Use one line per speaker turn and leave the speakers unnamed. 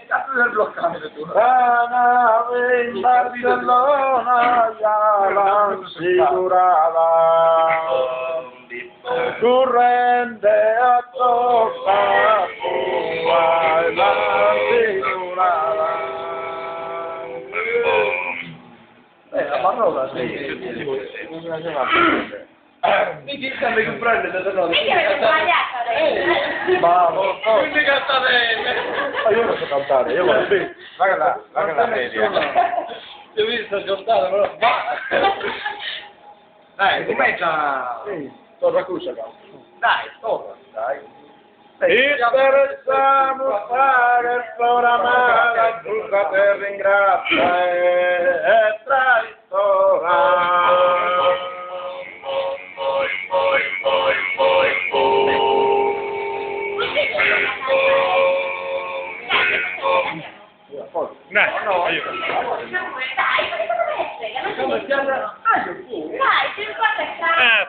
Cazzo del bloccare tu.
La nave in Barcellona già l'assicurava, corrente a tocca tua e l'assicurava.
La parola, sì.
Non mi faceva prendere.
Mica sembra che prende, se no.
Mica avete sbagliato adesso.
Bravo,
Quindi canta bene.
ma io non so cantare, io voglio bene. Guarda la media.
Ti ho visto cantare, però. Dai, comincia.
Sì, torna qui,
Dai, torna.
dai. Interessamo fare programmare, tutta te ringrazia e traistora.
Dai, ma che cosa me ne frega? Non ti dicono. Dai, 50 e